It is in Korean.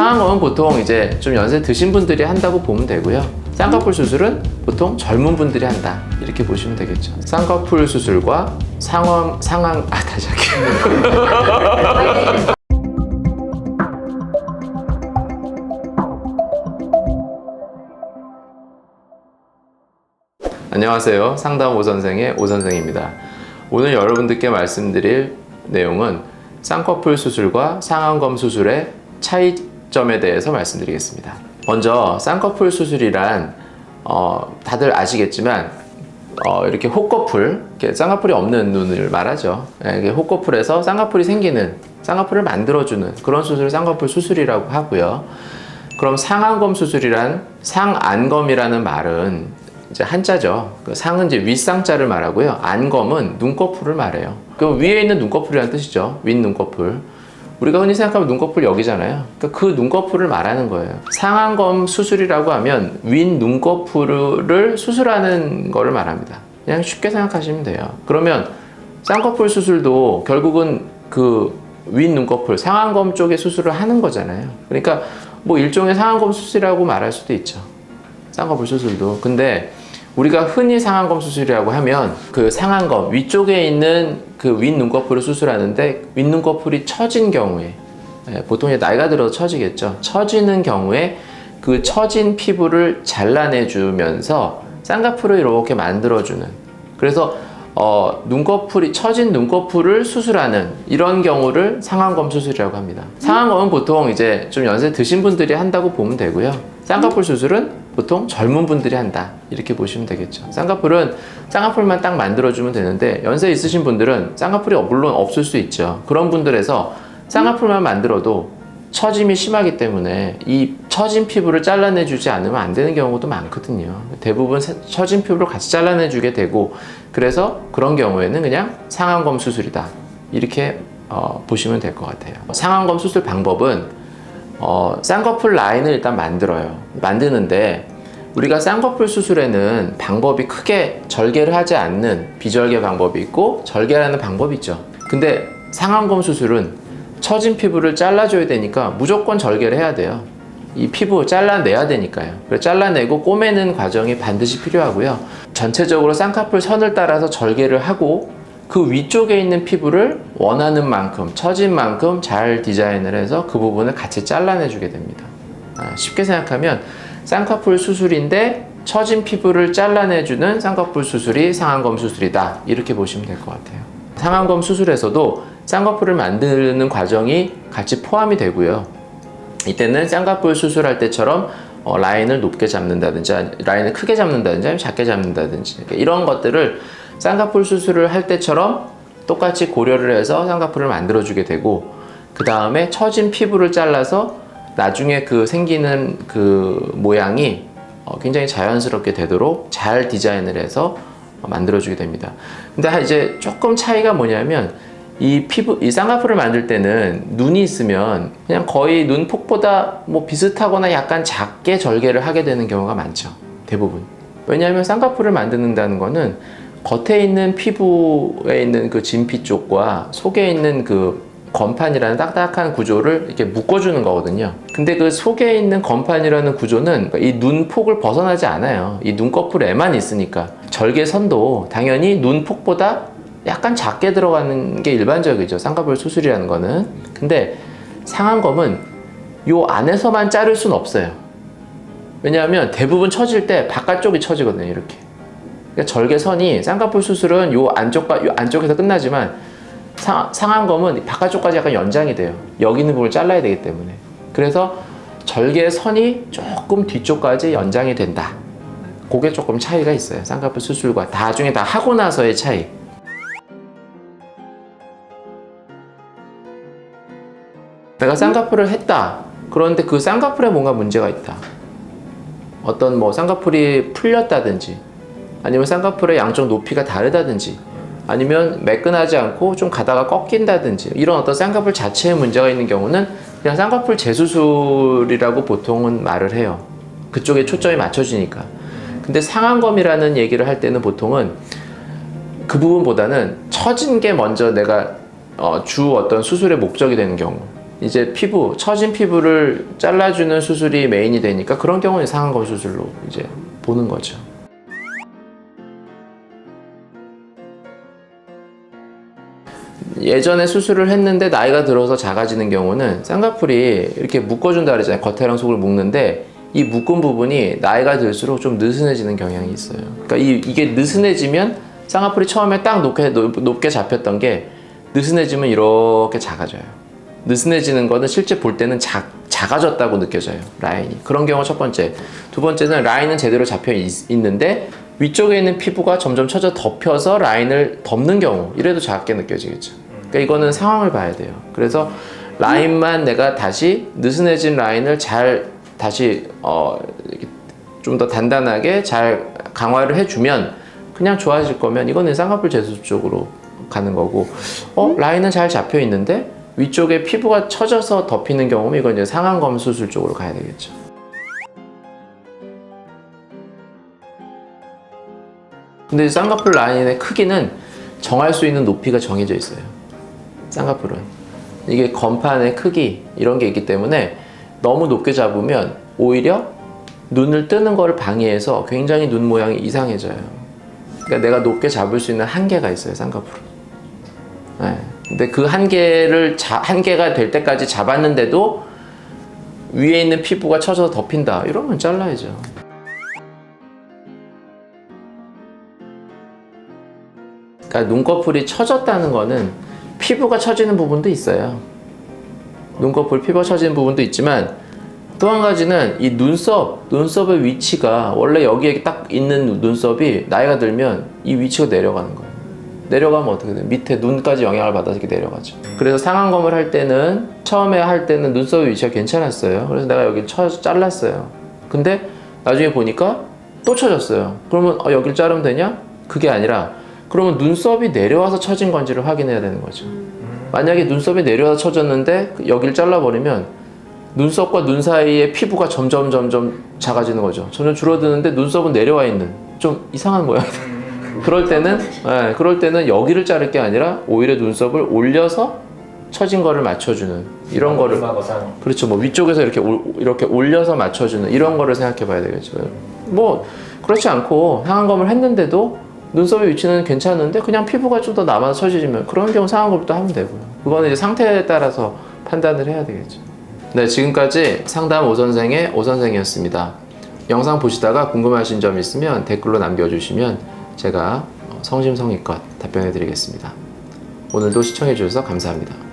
상안검은 보통 이제 좀 연세 드신 분들이 한다고 보면 되고요. 쌍꺼풀 수술은 보통 젊은 분들이 한다 이렇게 보시면 되겠죠. 쌍꺼풀 수술과 다시 할게요. 안녕하세요. 상담 오선생의 오선생입니다. 오늘 여러분들께 말씀드릴 내용은 쌍꺼풀 수술과 상안검 수술의 차이점에 대해서 말씀드리겠습니다. 먼저 쌍꺼풀 수술이란 다들 아시겠지만 이렇게 혹꺼풀, 이렇게 쌍꺼풀이 없는 눈을 말하죠. 이게 혹꺼풀에서 쌍꺼풀이 생기는, 쌍꺼풀을 만들어주는 그런 수술을 쌍꺼풀 수술이라고 하고요. 그럼 상안검 수술이란 상안검이라는 말은 이제 한자죠. 그 상은 이제 윗상자를 말하고요. 안검은 눈꺼풀을 말해요. 그 위에 있는 눈꺼풀이라는 뜻이죠. 윗눈꺼풀. 우리가 흔히 생각하면 눈꺼풀 여기잖아요. 그러니까 그 눈꺼풀을 말하는 거예요. 상안검 수술이라고 하면 윗눈꺼풀을 수술하는 거를 말합니다. 그냥 쉽게 생각하시면 돼요. 그러면 쌍꺼풀 수술도 결국은 그 윗눈꺼풀, 상안검 쪽에 수술을 하는 거잖아요. 그러니까 뭐 일종의 상안검 수술이라고 말할 수도 있죠. 쌍꺼풀 수술도. 근데 우리가 흔히 상안검 수술이라고 하면 그 상안검 위쪽에 있는 그 윗눈꺼풀을 수술하는데 윗눈꺼풀이 처진 경우에, 보통 이제 나이가 들어서 처지겠죠. 처지는 경우에 그 처진 피부를 잘라내주면서 쌍꺼풀을 이렇게 만들어주는, 그래서 처진 눈꺼풀을 수술하는 이런 경우를 상안검 수술이라고 합니다. 상안검은 보통 이제 좀 연세 드신 분들이 한다고 보면 되고요. 쌍꺼풀 수술은 보통 젊은 분들이 한다 이렇게 보시면 되겠죠. 쌍꺼풀만 딱 만들어주면 되는데 연세 있으신 분들은 쌍꺼풀이 물론 없을 수 있죠. 그런 분들에서 쌍꺼풀만 만들어도 처짐이 심하기 때문에 이 처진 피부를 잘라내주지 않으면 안 되는 경우도 많거든요. 대부분 처진 피부를 같이 잘라내주게 되고, 그래서 그런 경우에는 그냥 상안검 수술이다 이렇게 보시면 될 것 같아요. 상안검 수술 방법은 쌍꺼풀 라인을 일단 만드는데 우리가 쌍꺼풀 수술에는 방법이 크게 절개를 하지 않는 비절개 방법이 있고 절개라는 방법이 있죠. 근데 상안검 수술은 처진 피부를 잘라줘야 되니까 무조건 절개를 해야 돼요. 이 피부 잘라내야 되니까요. 그래서 잘라내고 꼬매는 과정이 반드시 필요하고요. 전체적으로 쌍꺼풀 선을 따라서 절개를 하고 그 위쪽에 있는 피부를 원하는 만큼, 처진 만큼 잘 디자인을 해서 그 부분을 같이 잘라내주게 됩니다. 쉽게 생각하면 쌍꺼풀 수술인데 처진 피부를 잘라내주는 쌍꺼풀 수술이 상안검 수술이다 이렇게 보시면 될 것 같아요. 상안검 수술에서도 쌍꺼풀을 만드는 과정이 같이 포함이 되고요. 이때는 쌍꺼풀 수술할 때처럼 라인을 높게 잡는다든지 라인을 크게 잡는다든지 아니면 작게 잡는다든지 이런 것들을 쌍꺼풀 수술을 할 때처럼 똑같이 고려를 해서 쌍꺼풀을 만들어주게 되고, 그 다음에 처진 피부를 잘라서 나중에 그 생기는 그 모양이 굉장히 자연스럽게 되도록 잘 디자인을 해서 만들어주게 됩니다. 근데 이제 조금 차이가 뭐냐면 이 쌍꺼풀을 만들 때는 눈이 있으면 그냥 거의 눈폭보다 뭐 비슷하거나 약간 작게 절개를 하게 되는 경우가 많죠. 대부분. 왜냐하면 쌍꺼풀을 만든다는 거는 겉에 있는 피부에 있는 그 진피 쪽과 속에 있는 그 건판이라는 딱딱한 구조를 이렇게 묶어주는 거거든요. 근데 그 속에 있는 건판이라는 구조는 이 눈폭을 벗어나지 않아요. 이 눈꺼풀에만 있으니까. 절개선도 당연히 눈폭보다 약간 작게 들어가는 게 일반적이죠. 쌍꺼풀 수술이라는 거는. 근데 상안검은 요 안에서만 자를 수는 없어요. 왜냐하면 대부분 처질 때 바깥쪽이 처지거든요. 이렇게. 그러니까 절개선이 쌍꺼풀 수술은 요 안쪽에서 끝나지만 상안검은 바깥쪽까지 약간 연장이 돼요. 여기 있는 부분을 잘라야 되기 때문에. 그래서 절개선이 조금 뒤쪽까지 연장이 된다. 그게 조금 차이가 있어요. 쌍꺼풀 수술과 나중에 다 하고 나서의 차이. 내가 쌍꺼풀을 했다. 그런데 그 쌍꺼풀에 뭔가 문제가 있다. 어떤 뭐 쌍꺼풀이 풀렸다든지 아니면 쌍꺼풀의 양쪽 높이가 다르다든지 아니면 매끈하지 않고 좀 가다가 꺾인다든지 이런 어떤 쌍꺼풀 자체에 문제가 있는 경우는 그냥 쌍꺼풀 재수술이라고 보통은 말을 해요. 그쪽에 초점이 맞춰지니까. 근데 상안검이라는 얘기를 할 때는 보통은 그 부분보다는 처진 게 먼저 내가 주 어떤 수술의 목적이 되는 경우, 이제 피부, 처진 피부를 잘라주는 수술이 메인이 되니까 그런 경우는 상안검 수술로 이제 보는 거죠. 예전에 수술을 했는데 나이가 들어서 작아지는 경우는 쌍꺼풀이 이렇게 묶어준다 그러잖아요. 겉에랑 속을 묶는데 이 묶은 부분이 나이가 들수록 좀 느슨해지는 경향이 있어요. 그러니까 이게 느슨해지면 쌍꺼풀이 처음에 딱 높게 잡혔던 게 느슨해지면 이렇게 작아져요. 느슨해지는 거는 실제 볼 때는 작아졌다고 느껴져요. 라인이. 그런 경우가 첫 번째. 두 번째는 라인은 제대로 잡혀 있는데 위쪽에 있는 피부가 점점 처져 덮여서 라인을 덮는 경우, 이래도 작게 느껴지겠죠. 그러니까 이거는 상황을 봐야 돼요. 그래서 라인만 내가 다시 느슨해진 라인을 잘 다시 좀 더 단단하게 잘 강화를 해주면 그냥 좋아질 거면 이거는 쌍꺼풀 재수술 쪽으로 가는 거고, 라인은 잘 잡혀 있는데 위쪽에 피부가 처져서 덮이는 경우면 이건 이제 상안검 수술 쪽으로 가야 되겠죠. 근데 쌍꺼풀 라인의 크기는 정할 수 있는 높이가 정해져 있어요. 쌍꺼풀은 이게 검판의 크기 이런 게 있기 때문에 너무 높게 잡으면 오히려 눈을 뜨는 거를 방해해서 굉장히 눈 모양이 이상해져요. 그러니까 내가 높게 잡을 수 있는 한계가 있어요, 쌍꺼풀은. 네. 근데 그 한계가 될 때까지 잡았는데도 위에 있는 피부가 처져서 덮인다, 이러면 잘라야죠. 그러니까 눈꺼풀이 처졌다는 거는 피부가 처지는 부분도 있어요. 눈꺼풀 피부가 처지는 부분도 있지만 또 한 가지는 이 눈썹의 위치가 원래 여기에 딱 있는 눈썹이 나이가 들면 이 위치가 내려가는 거예요. 내려가면 어떻게 돼요? 밑에 눈까지 영향을 받아서 이렇게 내려가죠. 그래서 상안검을 할 때는 처음에 할 때는 눈썹의 위치가 괜찮았어요. 그래서 내가 여기 잘랐어요. 근데 나중에 보니까 또 처졌어요. 그러면 여기를 자르면 되냐? 그게 아니라 그러면 눈썹이 내려와서 처진 건지를 확인해야 되는 거죠. 만약에 눈썹이 내려와서 처졌는데 여기를 잘라버리면 눈썹과 눈 사이의 피부가 점점 작아지는 거죠. 점점 줄어드는데 눈썹은 내려와 있는 좀 이상한 모양. 그럴 때는 여기를 자를 게 아니라 오히려 눈썹을 올려서 처진 거를 맞춰주는 이런 거를, 그렇죠. 뭐 위쪽에서 이렇게 올려서 맞춰주는 이런 거를 생각해 봐야 되겠죠. 뭐 그렇지 않고 상안검을 했는데도 눈썹의 위치는 괜찮은데 그냥 피부가 좀 더 남아서 처지면 그런 경우 상안검을 또 하면 되고요. 그거는 이제 상태에 따라서 판단을 해야 되겠죠. 네, 지금까지 상담 오선생의 오선생이었습니다. 영상 보시다가 궁금하신 점 있으면 댓글로 남겨주시면 제가 성심성의껏 답변해 드리겠습니다. 오늘도 시청해 주셔서 감사합니다.